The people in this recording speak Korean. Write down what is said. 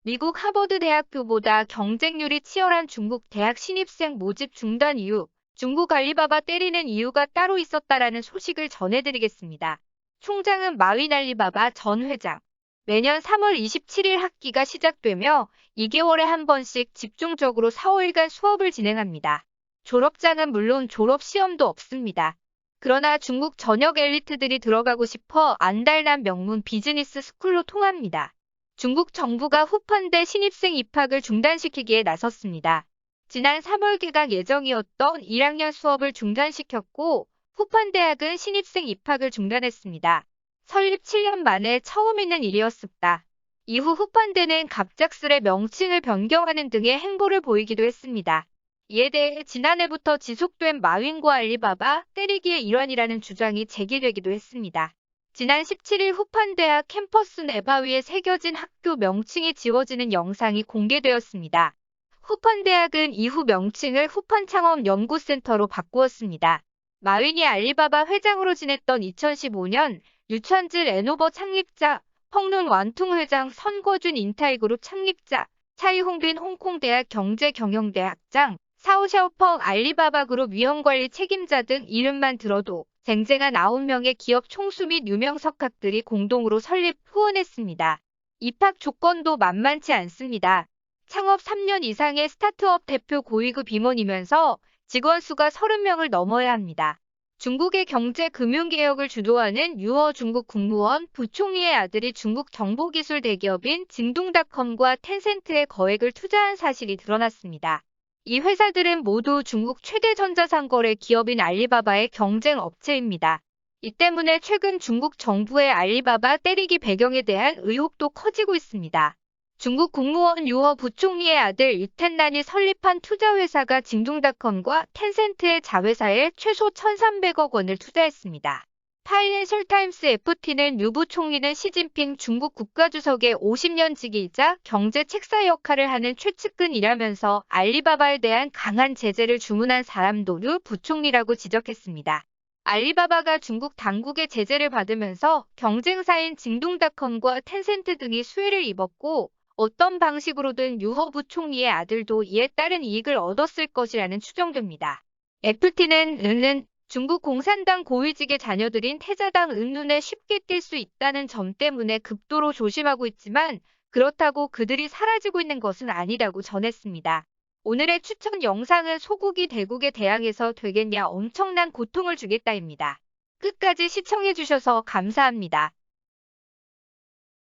미국 하버드 대학교보다 경쟁률이 치열한 중국 대학 신입생 모집 중단 이후 중국 알리바바 때리는 이유가 따로 있었다라는 소식을 전해드리겠습니다. 총장은 마윈 알리바바 전 회장. 매년 3월 27일 학기가 시작되며 2개월에 한 번씩 집중적으로 4~5일간 수업을 진행합니다. 졸업장은 물론 졸업 시험도 없습니다. 그러나 중국 전역 엘리트들이 들어가고 싶어 안달난 명문 비즈니스 스쿨로 통합니다. 중국 정부가 후펀대 신입생 입학을 중단시키기에 나섰습니다. 지난 3월 개강 예정이었던 1학년 수업을 중단시켰고 후펀대학은 신입생 입학을 중단했습니다. 설립 7년 만에 처음 있는 일이었습니다. 이후 후펀대는 갑작스레 명칭을 변경하는 등의 행보를 보이기도 했습니다. 이에 대해 지난해부터 지속된 마윈과 알리바바 때리기의 일환이라는 주장이 제기되기도 했습니다. 지난 17일 후펀대학 캠퍼스 내바위에 새겨진 학교 명칭이 지워지는 영상이 공개되었습니다. 후펀대학은 이후 명칭을 후펀창업연구센터로 바꾸었습니다. 마윈이 알리바바 회장으로 지냈던 2015년 유천즈 레노버 창립자, 펑룬 완퉁 회장, 선거준 인타이그룹 창립자, 차이홍빈 홍콩대학 경제경영대학장, 사오샤오펑 알리바바 그룹 위험관리 책임자 등 이름만 들어도 쟁쟁한 9명의 기업 총수 및 유명 석학들이 공동으로 설립 후원했습니다. 입학 조건도 만만치 않습니다. 창업 3년 이상의 스타트업 대표 고위급 임원이면서 직원 수가 30명을 넘어야 합니다. 중국의 경제-금융개혁을 주도하는 유허 중국 국무원 부총리의 아들이 중국 정보기술 대기업인 징둥닷컴과 텐센트에 거액을 투자한 사실이 드러났습니다. 이 회사들은 모두 중국 최대 전자상거래 기업인 알리바바의 경쟁 업체입니다. 이 때문에 최근 중국 정부의 알리바바 때리기 배경에 대한 의혹도 커지고 있습니다. 중국 국무원 유허 부총리의 아들 유텐난이 설립한 투자회사가 징둥닷컴과 텐센트의 자회사에 최소 1,300억 원을 투자했습니다. 파이낸셜 타임스 FT는 유 부총리는 시진핑 중국 국가주석의 50년 지기이자 경제 책사 역할을 하는 최측근이라면서 알리바바에 대한 강한 제재를 주문한 사람도 유 부총리라고 지적했습니다. 알리바바가 중국 당국의 제재를 받으면서 경쟁사인 징둥닷컴과 텐센트 등이 수혜를 입었고 어떤 방식으로든 유허 부총리의 아들도 이에 따른 이익을 얻었을 것이라는 추정됩니다. FT는 는 중국 공산당 고위직의 자녀들인 태자당 눈에 쉽게 띌 수 있다는 점 때문에 극도로 조심하고 있지만 그렇다고 그들이 사라지고 있는 것은 아니라고 전했습니다. 오늘의 추천 영상은 소국이 대국에 대항해서 되겠냐 엄청난 고통을 주겠다입니다. 끝까지 시청해주셔서 감사합니다.